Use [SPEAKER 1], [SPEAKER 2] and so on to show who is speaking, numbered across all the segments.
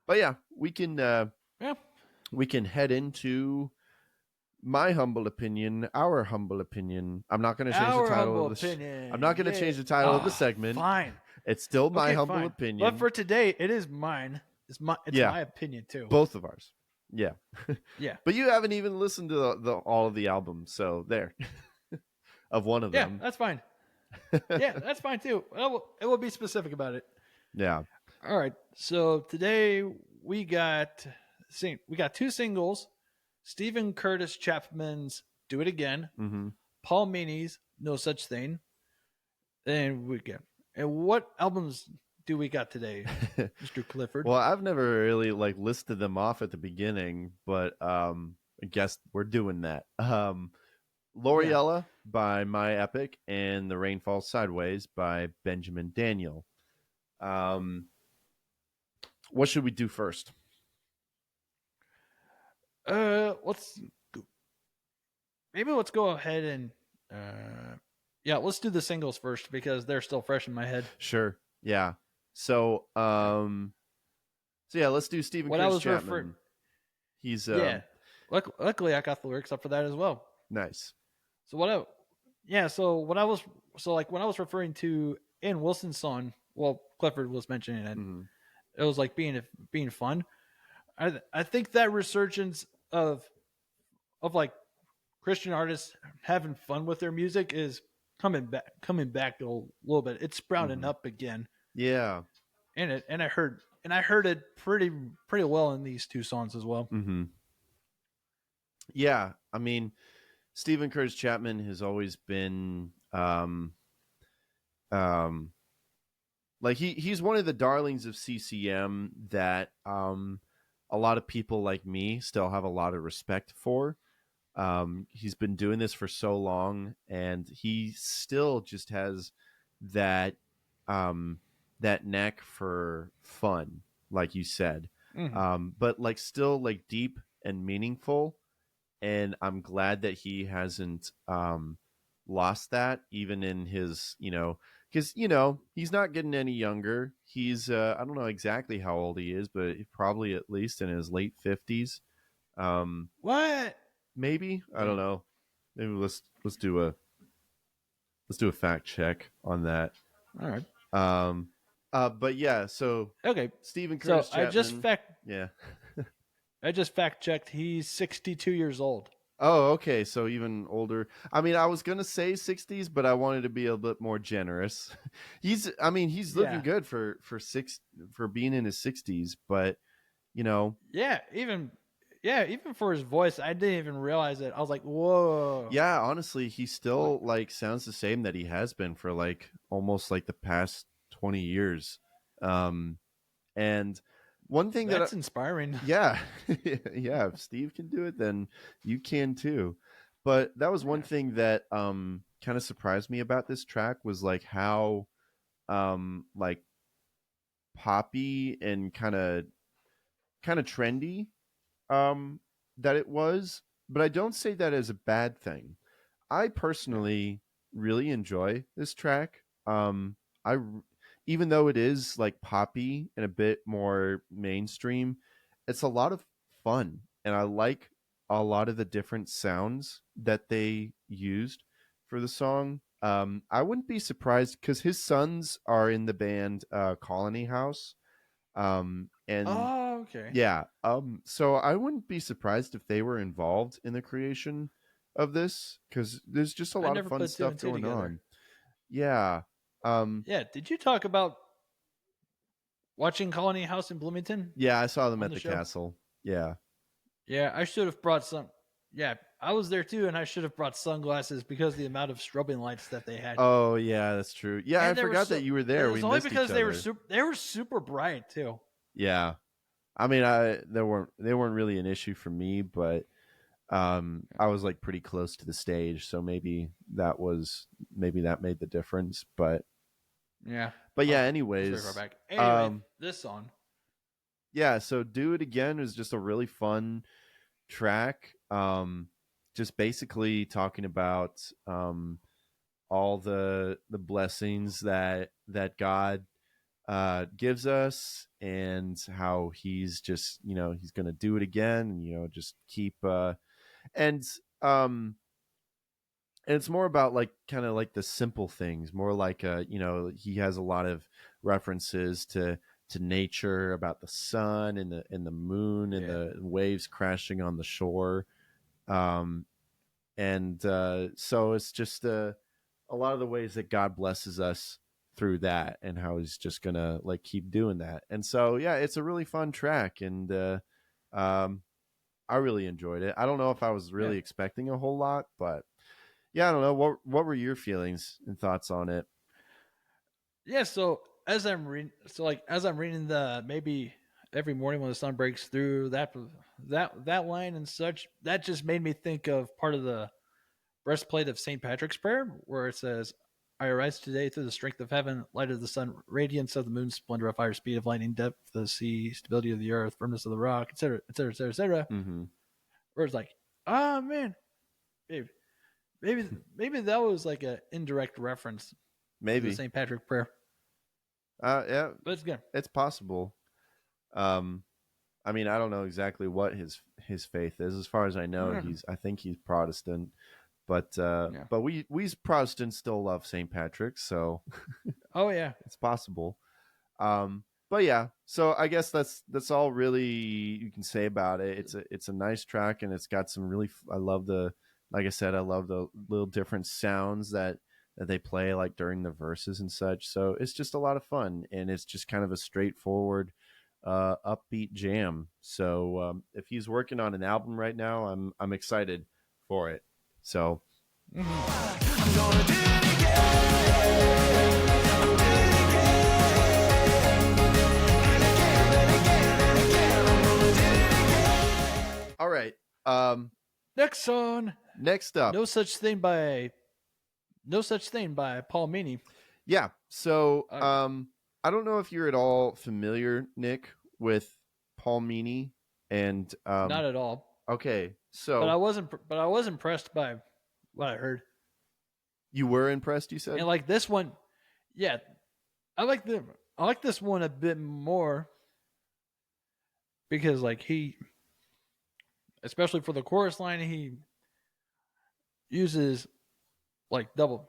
[SPEAKER 1] But yeah, we can
[SPEAKER 2] Yeah.
[SPEAKER 1] head into my humble opinion, our humble opinion. I'm not going to change the
[SPEAKER 2] Our
[SPEAKER 1] title
[SPEAKER 2] humble
[SPEAKER 1] of this. I'm not
[SPEAKER 2] opinion.
[SPEAKER 1] going to
[SPEAKER 2] Yeah.
[SPEAKER 1] change the title of the
[SPEAKER 2] Oh,
[SPEAKER 1] segment.
[SPEAKER 2] fine.
[SPEAKER 1] It's still my
[SPEAKER 2] Okay,
[SPEAKER 1] humble
[SPEAKER 2] fine. But
[SPEAKER 1] opinion.
[SPEAKER 2] for today, it is mine. It's
[SPEAKER 1] Yeah,
[SPEAKER 2] my opinion too.
[SPEAKER 1] both of ours. Yeah.
[SPEAKER 2] Yeah.
[SPEAKER 1] But you haven't even listened to the all of the albums, so there. Of one of
[SPEAKER 2] Yeah,
[SPEAKER 1] them.
[SPEAKER 2] that's fine. Yeah, that's fine too. It will be specific about it.
[SPEAKER 1] Yeah.
[SPEAKER 2] All right. So today we got two singles: Stephen Curtis Chapman's "Do It Again,"
[SPEAKER 1] Mm-hmm.
[SPEAKER 2] Paul Meany's "No Such Thing," and we get. And what albums do we got today, Mister Clifford?
[SPEAKER 1] Well, I've never really like listed them off at the beginning, but I guess we're doing that.
[SPEAKER 2] Yeah.
[SPEAKER 1] Loriella by My Epic and The Rain Falls Sideways by Benjamin Daniel. What should we do first?
[SPEAKER 2] Let's let's go ahead and yeah, let's do the singles first because they're still fresh in my head.
[SPEAKER 1] Sure. Yeah. So yeah, let's do Stephen
[SPEAKER 2] What I
[SPEAKER 1] Curtis
[SPEAKER 2] was referring,
[SPEAKER 1] Chapman. He's
[SPEAKER 2] yeah. Luckily, I got the lyrics up for that as well.
[SPEAKER 1] nice.
[SPEAKER 2] So what I, yeah. So what I was, so like when I was referring to Ian Wilson's song, well, Clifford was mentioning it.
[SPEAKER 1] Mm-hmm.
[SPEAKER 2] It was like being fun. I think that resurgence of like Christian artists having fun with their music is coming back a little bit. It's sprouting
[SPEAKER 1] Mm-hmm.
[SPEAKER 2] up again,
[SPEAKER 1] Yeah.
[SPEAKER 2] and I heard it pretty well in these two songs as well.
[SPEAKER 1] Mm-hmm. Yeah. I mean, Stephen Curtis Chapman has always been um like he's one of the darlings of CCM that a lot of people like me still have a lot of respect for. He's been doing this for so long, and he still just has that um, that knack for fun, like you said,
[SPEAKER 2] Mm-hmm.
[SPEAKER 1] but like still like deep and meaningful. And I'm glad that he hasn't lost that, even in his, because he's not getting any younger. He's I don't know exactly how old he is, but probably at least in his late 50s. Um,
[SPEAKER 2] What?
[SPEAKER 1] Maybe, I don't
[SPEAKER 2] Dang.
[SPEAKER 1] know. Maybe let's do a fact check on that.
[SPEAKER 2] All right.
[SPEAKER 1] Um, but yeah, so
[SPEAKER 2] Okay.
[SPEAKER 1] Stephen
[SPEAKER 2] So
[SPEAKER 1] Curtis Chapman. Yeah.
[SPEAKER 2] I just fact checked. He's 62 years old.
[SPEAKER 1] Oh, okay. So even older. I mean, I was gonna say 60s, but I wanted to be a bit more generous. I mean, he's looking
[SPEAKER 2] Yeah.
[SPEAKER 1] good for being in his 60s, but you know,
[SPEAKER 2] Yeah. Even for his voice, I didn't even realize it. I was like, whoa.
[SPEAKER 1] yeah, honestly, he
[SPEAKER 2] Like,
[SPEAKER 1] still like sounds the same that he has been for like almost like the past 20 years. Um, and one thing
[SPEAKER 2] that's inspiring.
[SPEAKER 1] yeah, yeah, if Steve can do it, then you can too. But that was one
[SPEAKER 2] Yeah.
[SPEAKER 1] thing that kind of surprised me about this track was like how like poppy and kind of trendy um that it was, but I don't say that as a bad thing. I
[SPEAKER 2] Yeah.
[SPEAKER 1] personally really enjoy this track. I even though it is like poppy and a bit more mainstream, it's a lot of fun, and I like a lot of the different sounds that they used for the song. I wouldn't be surprised because his sons are in the band Colony House, and
[SPEAKER 2] Oh, okay.
[SPEAKER 1] yeah. So I wouldn't be surprised if they were involved in the creation of this because there's just a
[SPEAKER 2] I
[SPEAKER 1] lot of
[SPEAKER 2] never
[SPEAKER 1] fun
[SPEAKER 2] put two
[SPEAKER 1] stuff
[SPEAKER 2] and two
[SPEAKER 1] going
[SPEAKER 2] together.
[SPEAKER 1] on. Yeah.
[SPEAKER 2] Yeah. Did you talk about watching Colony House in Bloomington
[SPEAKER 1] Yeah, I saw them
[SPEAKER 2] on
[SPEAKER 1] at
[SPEAKER 2] the
[SPEAKER 1] the
[SPEAKER 2] show?
[SPEAKER 1] castle. Yeah.
[SPEAKER 2] Yeah, I should have brought some. Yeah, I was there too, and I should have brought sunglasses because of the amount of strobing lights that they had.
[SPEAKER 1] Oh, yeah, that's true. Yeah, I
[SPEAKER 2] And they were
[SPEAKER 1] forgot
[SPEAKER 2] so.
[SPEAKER 1] that you were
[SPEAKER 2] It
[SPEAKER 1] there. We
[SPEAKER 2] was only
[SPEAKER 1] missed each
[SPEAKER 2] because
[SPEAKER 1] other.
[SPEAKER 2] they were super bright too.
[SPEAKER 1] Yeah. I mean, they weren't really an issue for me, but I was like pretty close to the stage, so maybe that made the difference,
[SPEAKER 2] Yeah.
[SPEAKER 1] but
[SPEAKER 2] Oh,
[SPEAKER 1] yeah,
[SPEAKER 2] I was very far
[SPEAKER 1] anyways,
[SPEAKER 2] back. Anyway,
[SPEAKER 1] um
[SPEAKER 2] this song.
[SPEAKER 1] yeah, so Do It Again is just a really fun track. Just basically talking about all the blessings that God gives us, and how he's just, he's going to do it again, and just keep and um and it's more about like kind of like the simple things, more like he has a lot of references to nature, about the sun and the moon and
[SPEAKER 2] Yeah.
[SPEAKER 1] the waves crashing on the shore. um and so it's just a lot of the ways that God blesses us through that, and how he's just gonna like keep doing that. And so yeah, it's a really fun track, and um I really enjoyed it. I don't know if I was
[SPEAKER 2] Yeah.
[SPEAKER 1] really expecting a whole lot, but yeah, I don't know. What were your feelings and thoughts on it?
[SPEAKER 2] Yeah. So as I'm reading the maybe every morning when the sun breaks through that line and such, that just made me think of part of the breastplate of St. Patrick's Prayer, where it says, I arise today through the strength of heaven, light of the sun, radiance of the moon, splendor of fire, speed of lightning, depth of the sea, stability of the earth, firmness of the rock, etc., etc., etc., etc.
[SPEAKER 1] Mm-hmm.
[SPEAKER 2] Where it's like, ah, man, maybe, maybe, maybe that was like an indirect reference to the
[SPEAKER 1] Maybe.
[SPEAKER 2] St. Patrick Prayer.
[SPEAKER 1] Yeah,
[SPEAKER 2] But it's good.
[SPEAKER 1] it's possible. Um, I mean, I don't know exactly what his faith is. As far as I know, I think he's Protestant,
[SPEAKER 2] Yeah.
[SPEAKER 1] but we Protestants still love St. Patrick, so
[SPEAKER 2] Oh yeah.
[SPEAKER 1] it's possible. But yeah, so I guess that's all really you can say about it. It's a nice track, and it's got some really. I love the, like I said, I love the little different sounds that they play like during the verses and such. So it's just a lot of fun, and it's just kind of a straightforward, upbeat jam. So if he's working on an album right now, I'm excited for it. So
[SPEAKER 2] Mm-hmm.
[SPEAKER 1] all right. Um,
[SPEAKER 2] Next song,
[SPEAKER 1] Next up,
[SPEAKER 2] no such thing by no such thing by Paul Meany.
[SPEAKER 1] yeah. So,
[SPEAKER 2] Uh,
[SPEAKER 1] I don't know if you're at all familiar, Nick, with Paul Meany, and
[SPEAKER 2] Not at all.
[SPEAKER 1] okay,
[SPEAKER 2] But
[SPEAKER 1] so
[SPEAKER 2] I wasn't. But I was impressed by what I heard.
[SPEAKER 1] you were impressed, you
[SPEAKER 2] And
[SPEAKER 1] said?
[SPEAKER 2] like this one, yeah, I like the I like this one a bit more because like he, especially for the chorus line, he uses like double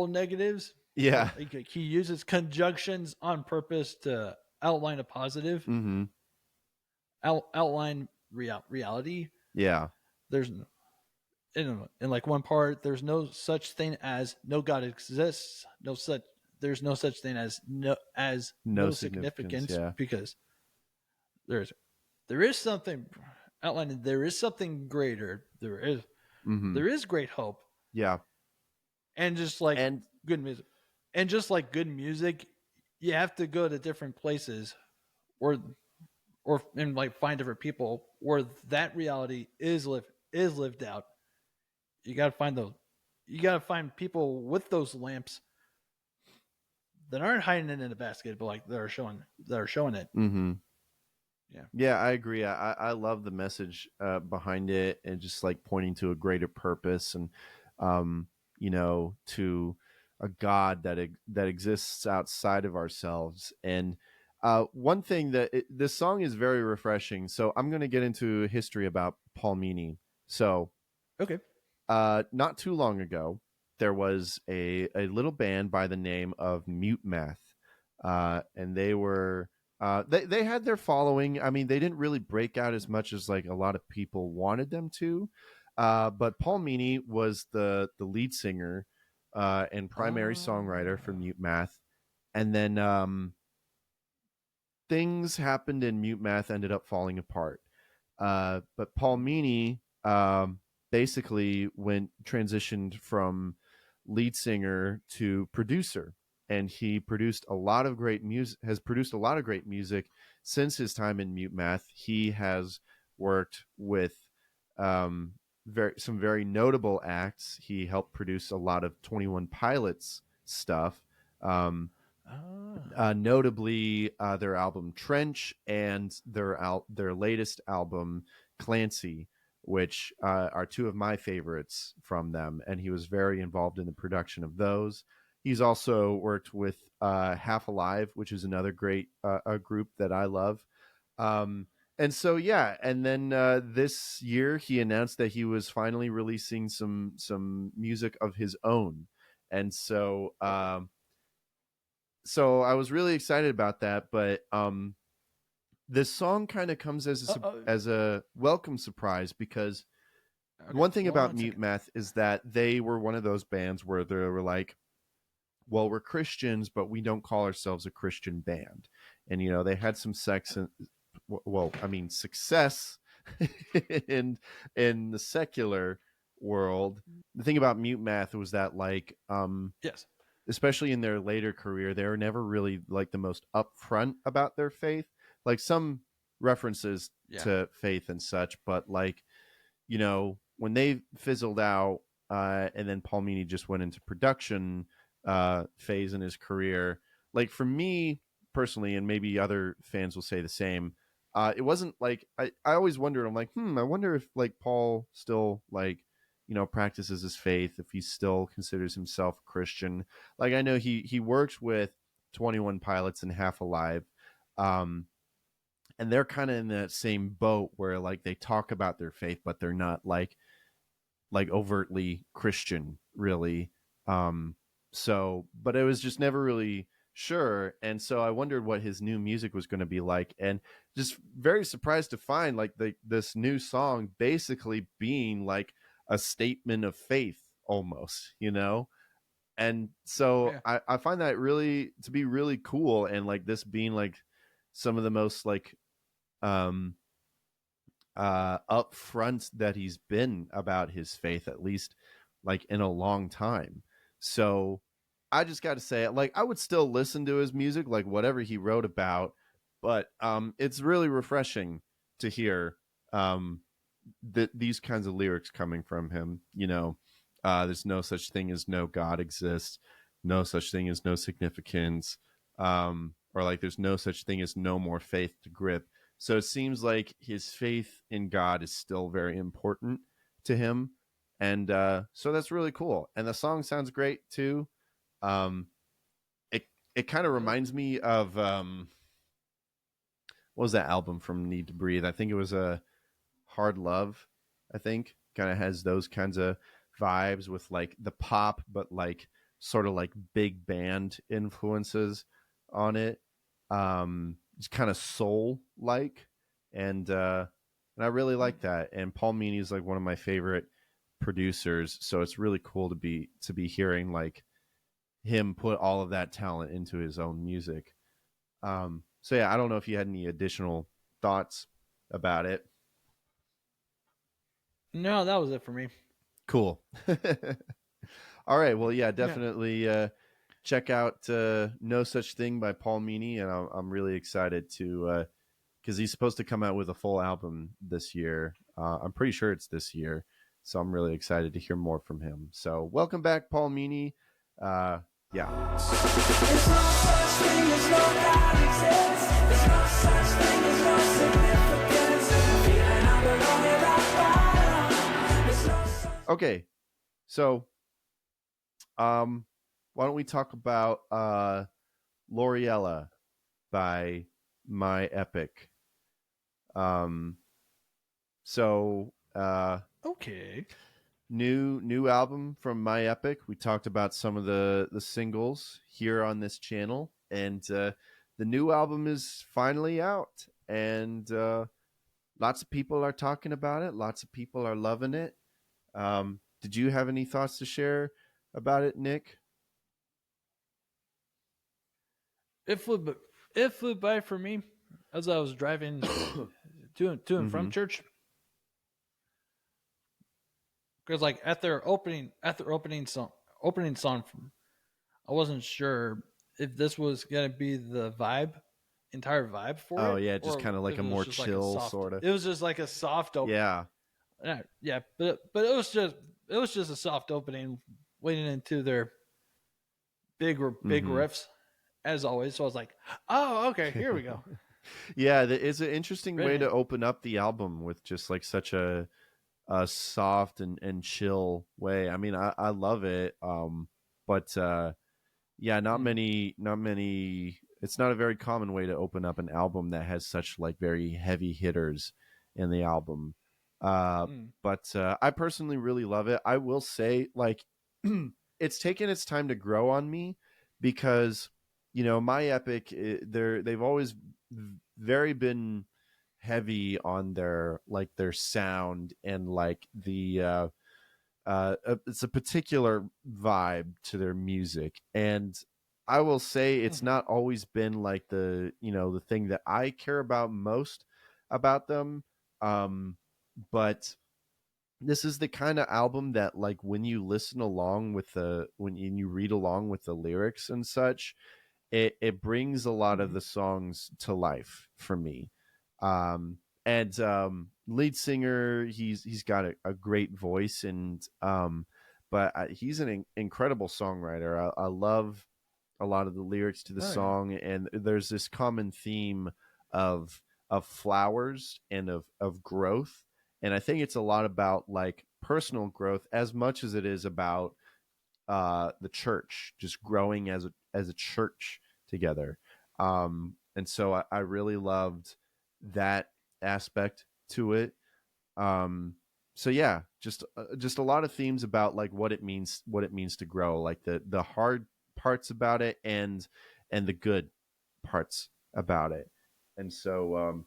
[SPEAKER 2] negatives.
[SPEAKER 1] Yeah.
[SPEAKER 2] Like he uses conjunctions on purpose to outline a positive,
[SPEAKER 1] Mm-hmm.
[SPEAKER 2] outline reality.
[SPEAKER 1] Yeah.
[SPEAKER 2] There's in like one part, there's no such thing as no God exists. No such There's no such thing as
[SPEAKER 1] No
[SPEAKER 2] no
[SPEAKER 1] significance.
[SPEAKER 2] significance
[SPEAKER 1] Yeah.
[SPEAKER 2] because there's there is something outlining. There is something greater.
[SPEAKER 1] Mm-hmm.
[SPEAKER 2] There is great hope,
[SPEAKER 1] Yeah.
[SPEAKER 2] and just like
[SPEAKER 1] And
[SPEAKER 2] good music, and just like good music, you have to go to different places or and like find different people where that reality is lived out. You got to find those. You got to find people with those lamps that aren't hiding it in a basket, but like that are showing it.
[SPEAKER 1] mm-hmm.
[SPEAKER 2] Yeah.
[SPEAKER 1] Yeah, I agree. I love the message behind it, and just like pointing to a greater purpose, and um, to a God that exists outside of ourselves. And one thing this song is very refreshing. So I'm going to get into history about Paul Meany. So
[SPEAKER 2] Okay.
[SPEAKER 1] not too long ago, there was a little band by the name of Mute Math, and they had their following. I mean, they didn't really break out as much as like a lot of people wanted them to. But Paul Meany was the lead singer and primary songwriter for Mute Math, and then things happened, and Mute Math ended up falling apart. But Paul Meany basically went transitioned from lead singer to producer, and he produced a lot of great music. Has produced a lot of great music since his time in Mute Math. He has worked with some very notable acts. He helped produce a lot of 21 Pilots stuff. Um,
[SPEAKER 2] Ah.
[SPEAKER 1] Notably their album Trench, and their latest album Clancy, which are two of my favorites from them. And he was very involved in the production of those. He's also worked with Half Alive, which is another great a group that I love. Um, and so yeah, and then this year he announced that he was finally releasing some music of his own, and so I was really excited about that. But this song kind of comes
[SPEAKER 2] Uh, uh,
[SPEAKER 1] as a welcome surprise because
[SPEAKER 2] okay,
[SPEAKER 1] one thing about
[SPEAKER 2] one
[SPEAKER 1] Mute
[SPEAKER 2] second.
[SPEAKER 1] Math is that they were one of those bands where they were like, well, we're Christians, but we don't call ourselves a Christian band. And they had some success in the secular world. The thing about Mute Math was that like
[SPEAKER 2] Yes.
[SPEAKER 1] especially in their later career, they were never really like the most upfront about their faith. Like some references
[SPEAKER 2] Yeah.
[SPEAKER 1] to faith and such, but like when they fizzled out, and then Paul Meany just went into production phase in his career. Like for me personally, and maybe other fans will say the same. It wasn't like I always wondered. I'm like, I wonder if like Paul still like practices his faith, if he still considers himself a Christian. Like I know he works with 21 Pilots and Half Alive. Um, and they're kind of in that same boat where like they talk about their faith but they're not like overtly Christian really. So but it was just never really sure, and so I wondered what his new music was going to be like, and just very surprised to find like this new song basically being like a statement of faith almost, and so
[SPEAKER 2] Yeah.
[SPEAKER 1] I find that really to be really cool, and like this being like some of the most like um upfront that he's been about his faith, at least like in a long time. So I just got to say, like, I would still listen to his music, like whatever he wrote about, but it's really refreshing to hear um, these kinds of lyrics coming from him. There's no such thing as no God exists, no such thing as no significance, or like there's no such thing as no more faith to grip. So it seems like his faith in God is still very important to him, and so that's really cool. And the song sounds great too. Um, it it kind of
[SPEAKER 2] It does.
[SPEAKER 1] reminds me of what was that album from Need to Breathe? I think it was a Hard Love. I think kind of has those kinds of vibes with like the pop, but like sort of like big band influences on it. It's kind of soul like, and I really
[SPEAKER 2] Mm.
[SPEAKER 1] like that. And Paul Meany is like one of my favorite producers, so it's really cool to be hearing like him put all of that talent into his own music. So yeah, I don't know if you had any additional thoughts about it.
[SPEAKER 2] No, that was it for me.
[SPEAKER 1] Cool. All right. Well, yeah,
[SPEAKER 2] Yeah.
[SPEAKER 1] definitely check out No Such Thing by Paul Meany, and I'm really excited to because he's supposed to come out with a full album this year. I'm pretty sure it's this year, so I'm really excited to hear more from him. So welcome back, Paul Meany. Yeah.
[SPEAKER 3] There's no such thing as no God exists. There's no such thing as no significance. Feeling I belong at rock bottom. There's no such.
[SPEAKER 1] Okay. So why don't we talk about Loriella by My Epic? Um, so
[SPEAKER 2] Okay.
[SPEAKER 1] new album from My Epic. We talked about some of the singles here on this channel, and the new album is finally out, and lots of people are talking about it. Lots of people are loving it. Did you have any thoughts to share about it, Nick?
[SPEAKER 2] It flew, it flew by for me as I was driving to and
[SPEAKER 1] Mm-hmm.
[SPEAKER 2] from church. Because like at their opening song, I wasn't sure if this was gonna be the entire vibe for
[SPEAKER 1] Oh
[SPEAKER 2] it,
[SPEAKER 1] yeah, just
[SPEAKER 2] or
[SPEAKER 1] kind of like
[SPEAKER 2] if
[SPEAKER 1] a
[SPEAKER 2] it was
[SPEAKER 1] more
[SPEAKER 2] just like a
[SPEAKER 1] chill
[SPEAKER 2] soft.
[SPEAKER 1] sort of.
[SPEAKER 2] It was just like a soft open.
[SPEAKER 1] Yeah.
[SPEAKER 2] Yeah, but it was just a soft opening, leading into their big
[SPEAKER 1] Mm-hmm.
[SPEAKER 2] riffs as always. So I was like, oh, okay, here we go.
[SPEAKER 1] Yeah, it's an interesting way
[SPEAKER 2] Ready?
[SPEAKER 1] to open up the album with just like such a soft and chill way. I mean, I love it. But Yeah, not
[SPEAKER 2] Mm.
[SPEAKER 1] many, not many. It's not a very common way to open up an album that has such like very heavy hitters in the album. Uh,
[SPEAKER 2] Mm.
[SPEAKER 1] but I personally really love it. I will say, like, it's taken its time to grow on me because, my Epic, they've always very been heavy on their sound and like it's a particular vibe to their music. And I will say it's
[SPEAKER 2] Mhm.
[SPEAKER 1] not always been like the thing that I care about most about them. But this is the kind of album that, like, when you listen along with when you read along with the lyrics and such, it brings a lot of
[SPEAKER 2] Mhm.
[SPEAKER 1] the songs to life for me. And lead singer, he's got a great voice, and but he's an incredible songwriter. I love a lot of the lyrics to the
[SPEAKER 2] Oh yeah.
[SPEAKER 1] song, and there's this common theme of flowers and of growth. And I think it's a lot about like personal growth as much as it is about the church, just growing as a church together. And so I really loved that aspect to it. Um, so yeah, just a lot of themes about like what it means to grow, like the hard parts about it, and the good parts about it. And so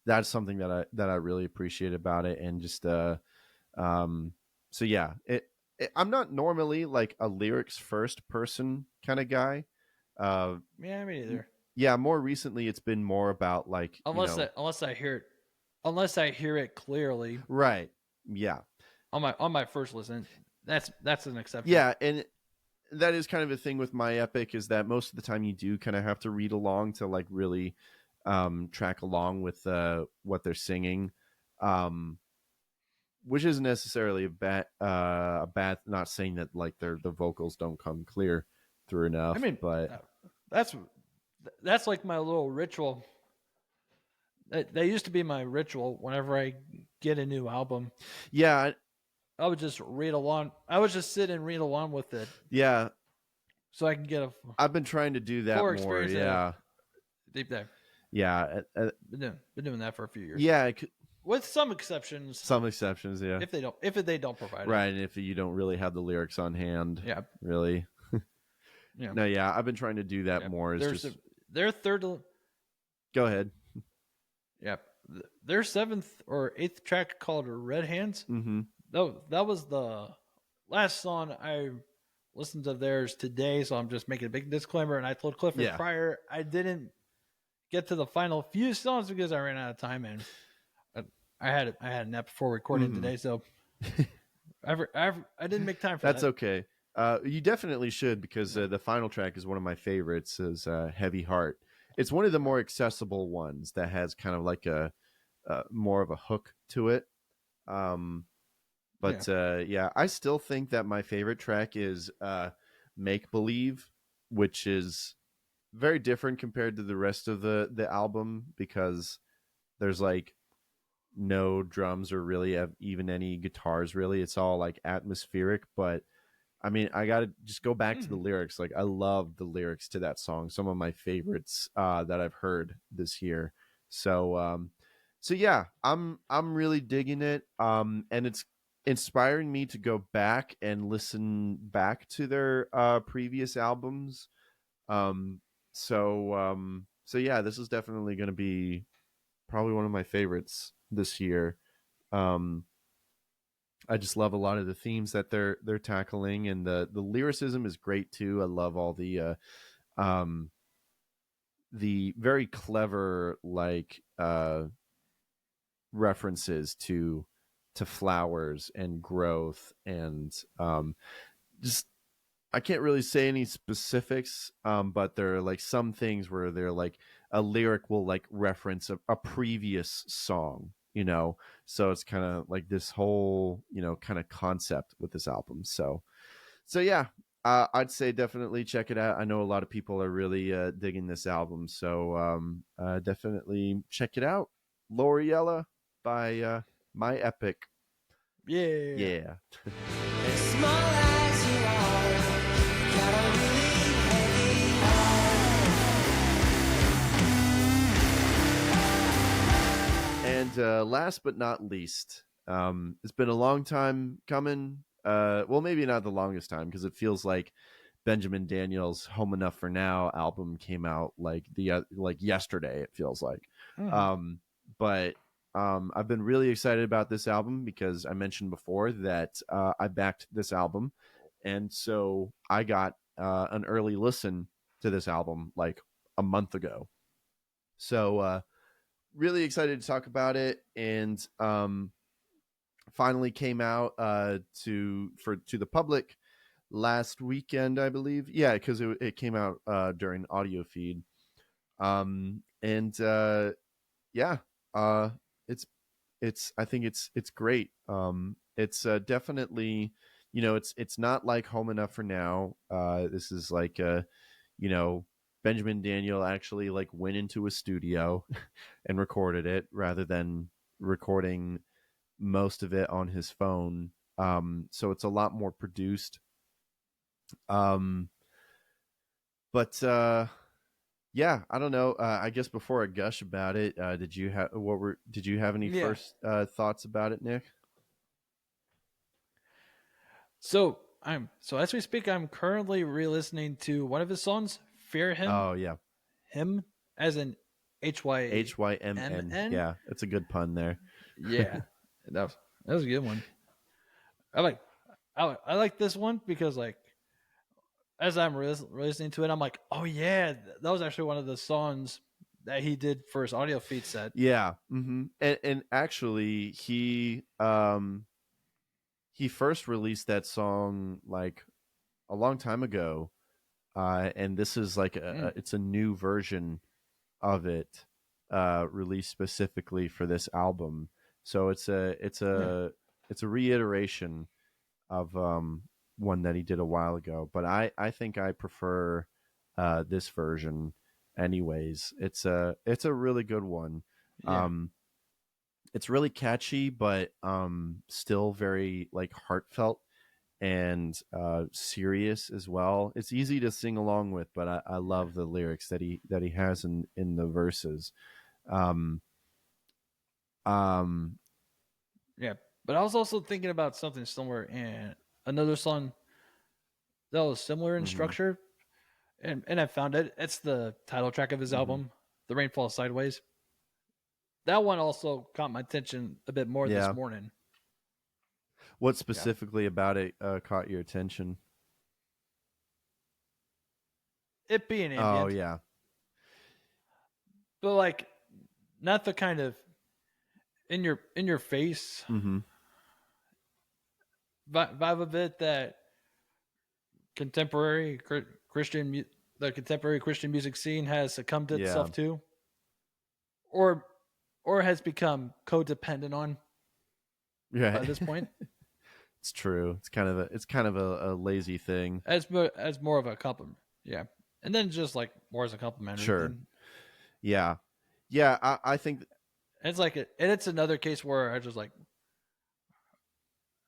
[SPEAKER 1] that's something that I really appreciate about it. And just um so yeah, I'm not normally like a lyrics first person kind of guy. uh
[SPEAKER 2] Yeah, me neither.
[SPEAKER 1] yeah, more recently it's been more about like,
[SPEAKER 2] Unless I hear it clearly
[SPEAKER 1] right, yeah,
[SPEAKER 2] on my first listen. That's an exception.
[SPEAKER 1] yeah. And that is kind of a thing with my Epic, is that most of the time you do kind of have to read along to like really track along with what they're singing. um which isn't necessarily a bad, not saying that like the vocals don't come clear through
[SPEAKER 2] I
[SPEAKER 1] enough,
[SPEAKER 2] mean,
[SPEAKER 1] but
[SPEAKER 2] that's that's like my little ritual. That used to be my ritual whenever I get a new album.
[SPEAKER 1] yeah,
[SPEAKER 2] I would just read along. I would just sit and read along with it
[SPEAKER 1] yeah,
[SPEAKER 2] so I can get a
[SPEAKER 1] I've been trying to do that
[SPEAKER 2] fuller
[SPEAKER 1] more.
[SPEAKER 2] experience of
[SPEAKER 1] Yeah,
[SPEAKER 2] deep dive.
[SPEAKER 1] yeah,
[SPEAKER 2] Been doing that for a few years,
[SPEAKER 1] yeah,
[SPEAKER 2] with some exceptions.
[SPEAKER 1] some exceptions, yeah.
[SPEAKER 2] If they don't provide it,
[SPEAKER 1] Right, and if you don't really have the lyrics on hand,
[SPEAKER 2] yeah,
[SPEAKER 1] really.
[SPEAKER 2] yeah,
[SPEAKER 1] No, yeah, I've been trying to do that
[SPEAKER 2] yeah.
[SPEAKER 1] more. Is
[SPEAKER 2] There's
[SPEAKER 1] just
[SPEAKER 2] their third,
[SPEAKER 1] go ahead.
[SPEAKER 2] yeah, their seventh or eighth track called Red Hands.
[SPEAKER 1] Mm-hmm.
[SPEAKER 2] That was the last song I listened to theirs today, so I'm just making a big disclaimer. And I told Clifford
[SPEAKER 1] Yeah.
[SPEAKER 2] prior I didn't get to the final few songs because I ran out of time, and I had a nap before recording
[SPEAKER 1] Mhm.
[SPEAKER 2] today, so I didn't make time for
[SPEAKER 1] That's
[SPEAKER 2] that.
[SPEAKER 1] okay. You definitely should, because the final track is one of my favorites. Is "Heavy Heart." It's one of the more accessible ones that has kind of like a more of a hook to it. Um, but yeah, I still think that my favorite track is "Make Believe," which is very different compared to the rest of the album, because there's like no drums or really even any guitars. Really, it's all like atmospheric. But I mean, I gotta just go back to the
[SPEAKER 2] Mhm.
[SPEAKER 1] lyrics. Like, I love the lyrics to that song, some of my favorites that I've heard this year. So yeah, I'm really digging it. And it's inspiring me to go back and listen back to their previous albums. So yeah, this is definitely going to be probably one of my favorites this year. Um, I just love a lot of the themes that they're tackling, and the lyricism is great too. I love all um the very clever like references to flowers and growth, and just, I can't really say any specifics, but there are like some things where they're like a lyric will like reference a previous song, So it's kind of like this whole, kind of concept with this album. So yeah, I'd say definitely check it out. I know a lot of people are really digging this album, so definitely check it out. Loriella by My Epic.
[SPEAKER 2] Yeah.
[SPEAKER 1] Yeah.
[SPEAKER 3] As small as you are, gotta really
[SPEAKER 1] And last but not least, it's been a long time coming. Well, maybe not the longest time because it feels like Benjamin Daniels' "Home Enough for Now" album came out like like yesterday. It feels like,
[SPEAKER 2] Mhm.
[SPEAKER 1] but I've been really excited about this album because I mentioned before that I backed this album, and so I got an early listen to this album like a month ago. So really excited to talk about it, and finally came out to the public last weekend, I believe. Yeah, because it came out during audio feed. And yeah, uh, it's I think it's great. It's definitely, it's not like Home Enough for Now. This is like you know Benjamin Daniel actually like went into a studio and recorded it rather than recording most of it on his phone. So it's a lot more produced. Um, but yeah, I don't know. I guess before I gush about it, did you have any
[SPEAKER 2] Yeah.
[SPEAKER 1] first thoughts about it, Nick?
[SPEAKER 2] So as we speak, I'm currently re-listening to one of his songs, "Fear Him."
[SPEAKER 1] Oh yeah,
[SPEAKER 2] Him as in
[SPEAKER 1] HYMN.
[SPEAKER 2] HYMN.
[SPEAKER 1] Yeah, it's a good pun there.
[SPEAKER 2] Yeah, that was a good one. I like I like this one because like as I'm listening to it, I'm like, oh yeah, that was actually one of the songs that he did for his audio feed set.
[SPEAKER 1] Yeah, and actually he first released that song like a long time ago, and this is like
[SPEAKER 2] Mm,
[SPEAKER 1] it's a new version of it, released specifically for this album. So
[SPEAKER 2] yeah,
[SPEAKER 1] it's a reiteration of one that he did a while ago. But I think I prefer this version. Anyways, it's a really good one.
[SPEAKER 2] yeah,
[SPEAKER 1] Um, it's really catchy, but still very like heartfelt and serious as well. It's easy to sing along with, but I love the lyrics that he has in the verses. Um, um,
[SPEAKER 2] yeah. But I was also thinking about something similar in another song that was similar in
[SPEAKER 1] mhm,
[SPEAKER 2] structure, and I found it. It's the title track of his
[SPEAKER 1] mhm.
[SPEAKER 2] album, "The Rain Falls Sideways." That one also caught my attention a bit more this
[SPEAKER 1] Yeah.
[SPEAKER 2] morning.
[SPEAKER 1] What
[SPEAKER 2] Yeah,
[SPEAKER 1] specifically about it caught your attention?
[SPEAKER 2] it being
[SPEAKER 1] Oh
[SPEAKER 2] ambient,
[SPEAKER 1] yeah.
[SPEAKER 2] but like not the kind of in your face
[SPEAKER 1] Mm-hmm.
[SPEAKER 2] vibe of it that contemporary Christian the contemporary Christian music scene has succumbed
[SPEAKER 1] Yeah.
[SPEAKER 2] itself to, or or has become codependent on
[SPEAKER 1] Right.
[SPEAKER 2] by this point
[SPEAKER 1] It's true. It's kind of a lazy thing.
[SPEAKER 2] as more of a compliment. Yeah, and then just like more as a complimentary
[SPEAKER 1] Sure.
[SPEAKER 2] thing.
[SPEAKER 1] Yeah. Yeah. I think.
[SPEAKER 2] And it's like and it's another case where I just like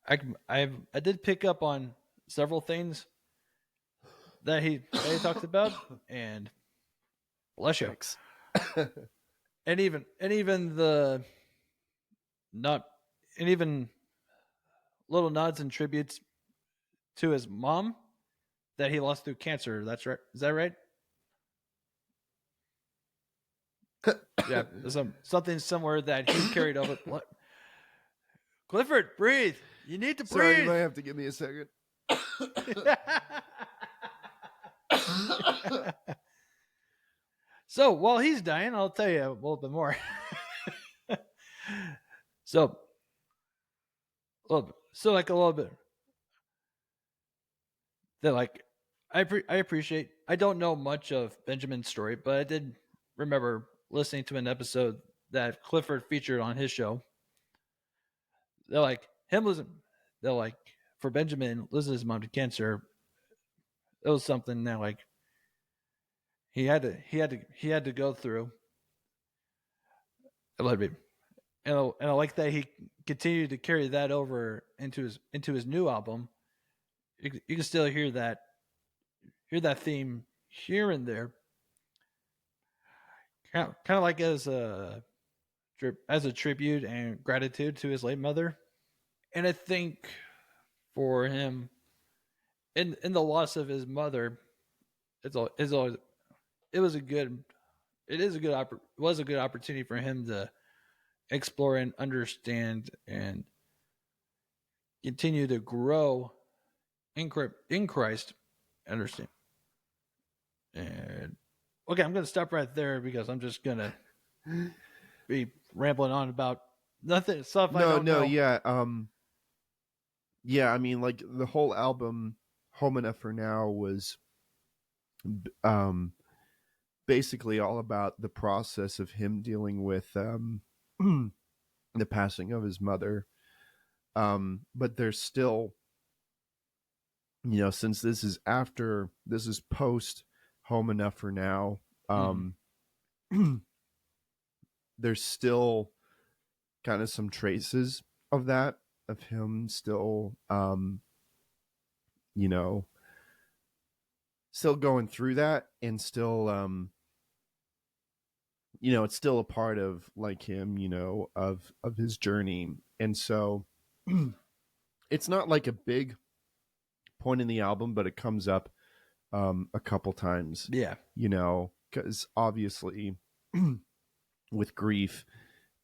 [SPEAKER 2] I did pick up on several things that he talked about, and bless you,
[SPEAKER 1] Thanks.
[SPEAKER 2] and even the not and even little nods and tributes to his mom that he lost through cancer. That's right. Is that right? Yeah, something similar that he carried over. What? Clifford, breathe. You need to
[SPEAKER 1] Sorry, you
[SPEAKER 2] breathe.
[SPEAKER 1] might have to give me a second.
[SPEAKER 2] So while he's dying, I'll tell you a little bit more. So, like a little bit that like I appreciate. I don't know much of Benjamin's story, but I did remember listening to an episode that Clifford featured on his show. They're like him losing. They're like for Benjamin losing his mom to cancer. It was something that like he had to go through. And I like that he continued to carry that over into his new album. You can still hear that theme here and there, kind of like as as a tribute and gratitude to his late mother. And I think for him, in the loss of his mother, it's always it was a good it is a good was a good opportunity for him to explore and understand and continue to grow in Christ. Understand. And okay, I'm going to stop right there because I'm just going to be rambling on about nothing stuff I
[SPEAKER 1] No,
[SPEAKER 2] don't
[SPEAKER 1] no,
[SPEAKER 2] know.
[SPEAKER 1] yeah, yeah. I mean, like the whole album, "Home Enough for Now," was um basically all about the process of him dealing with the passing of his mother. But there's still, since this is post "Home Enough for Now,"
[SPEAKER 2] Mhm.
[SPEAKER 1] um, there's still kind of some traces of that, of him still, you know, still going through that, and still, it's still a part of like him, of his journey. And so it's not like a big point in the album, but it comes up a couple times,
[SPEAKER 2] Yeah.
[SPEAKER 1] because obviously with grief,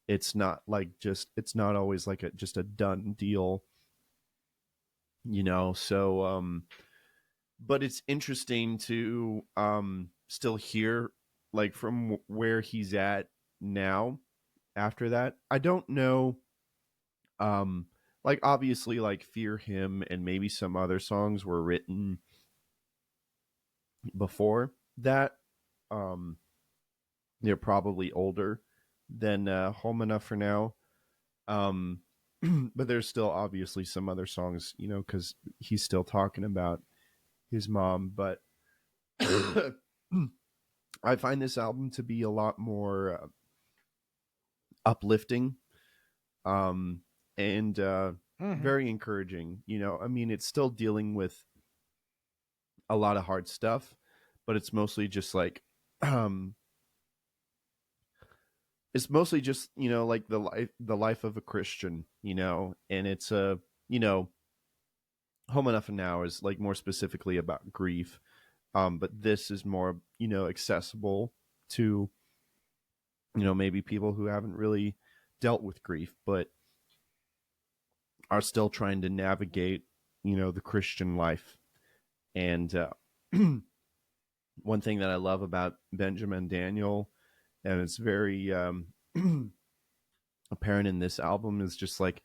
[SPEAKER 1] it's not always like just a done deal, so but it's interesting to still hear like from where he's at now after that. I don't know, um like obviously like Fear Him and maybe some other songs were written before that. um they're probably older than Home Enough for Now. um but there's still obviously some other songs, because he's still talking about his mom. But I find this album to be a lot more uplifting, um, and
[SPEAKER 2] Hmm.
[SPEAKER 1] very encouraging. I mean, it's still dealing with a lot of hard stuff, but it's mostly just like, um, it's mostly just like the life of a Christian, and it's you know, Home Enough and Now is like more specifically about grief, but this is more accessible to maybe people who haven't really dealt with grief, but are still trying to navigate the Christian life. And one thing that I love about Benjamin Daniel, and it's very apparent in this album, is just like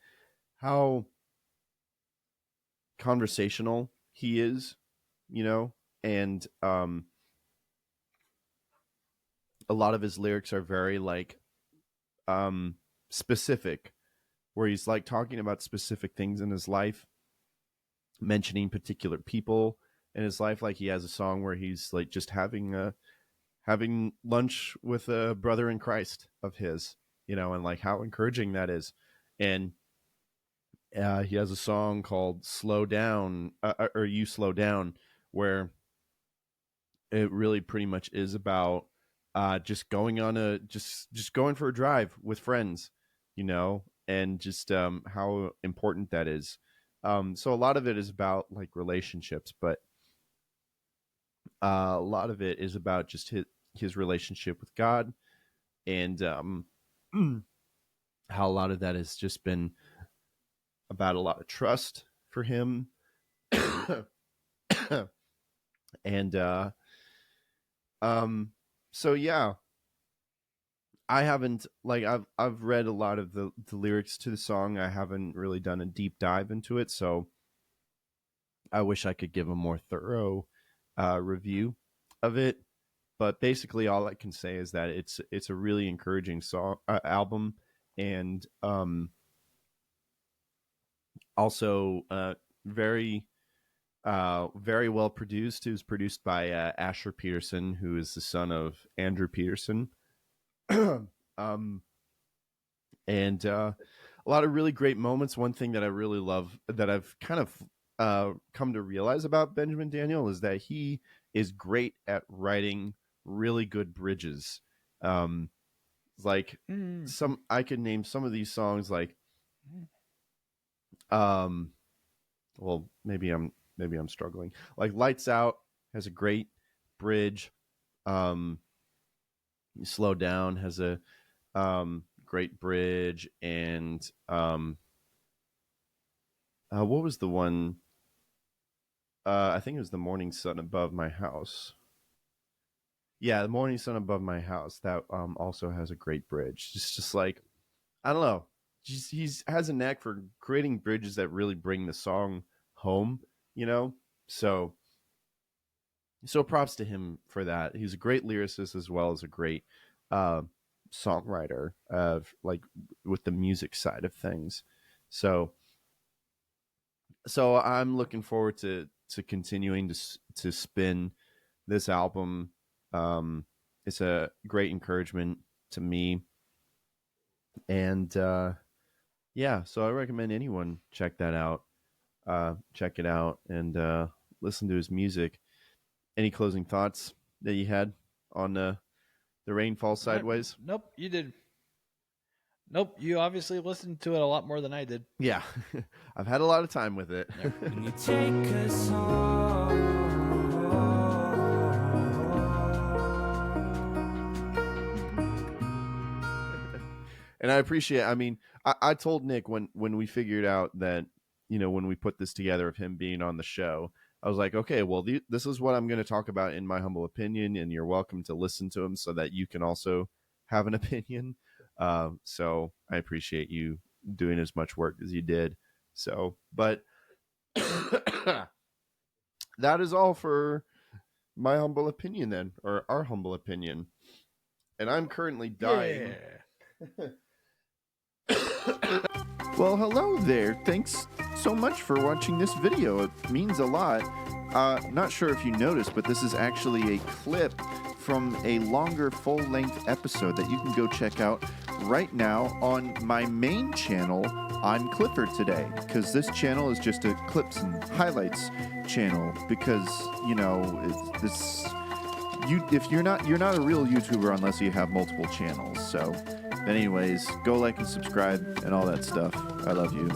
[SPEAKER 1] how conversational he is, and a lot of his lyrics are very like specific, where he's like talking about specific things in his life, mentioning particular people in his life. Like he has a song where he's like just having lunch with a brother in Christ of his, and like how encouraging that is. And he has a song called "Slow Down," or "You Slow Down," where it really pretty much is about just going on just going for a drive with friends, and just how important that is. So a lot of it is about like relationships, but a lot of it is about just his relationship with God, and how a lot of that has just been about a lot of trust for him. And so yeah, I haven't like I've read a lot of the lyrics to the song. I haven't really done a deep dive into it, so I wish I could give a more thorough review of it. But basically, all I can say is that it's a really encouraging song album, and also very very well produced. It was produced by Asher Peterson, who is the son of Andrew Peterson. um, and a lot of really great moments. One thing that I really love, that I've kind of come to realize about Benjamin Daniel, is that he is great at writing really good bridges. Um, Like I could name some of these songs like um well maybe I'm struggling. Like Lights Out has a great bridge. Slow Down has a great bridge, and what was the one? I think it was The Morning Sun Above My House. Yeah, The Morning Sun Above My House. That also has a great bridge. Just like I don't know. He's has a knack for creating bridges that really bring the song home. You know, so props to him for that. He's a great lyricist as well as a great uh, songwriter of like with the music side of things. So I'm looking forward to continuing to spin this album. It's a great encouragement to me, and yeah, so I recommend anyone check that out. Check it out and listen to his music. Any closing thoughts that you had on the Rain Falls Sideways?
[SPEAKER 2] Nope, you did. Nope, you obviously listened to it a lot more than I did.
[SPEAKER 1] Yeah, I've had a lot of time with it.
[SPEAKER 3] When you take us home.
[SPEAKER 1] And I appreciate. I mean, I told Nick when we figured out that when we put this together of him being on the show, I was like, okay, well, this is what I'm going to talk about in my humble opinion, and you're welcome to listen to him so that you can also have an opinion. So I appreciate you doing as much work as you did. So, but that is all for my humble opinion then, or our humble opinion. And I'm currently dying.
[SPEAKER 2] Yeah.
[SPEAKER 1] Well, hello there. Thanks so much for watching this video. It means a lot. Not sure if you noticed, but this is actually a clip from a longer full-length episode that you can go check out right now on my main channel. I'm Clifford today, because this channel is just a clips and highlights channel. Because if you're not a real YouTuber unless you have multiple channels. So, anyways, go like and subscribe and all that stuff. I love you.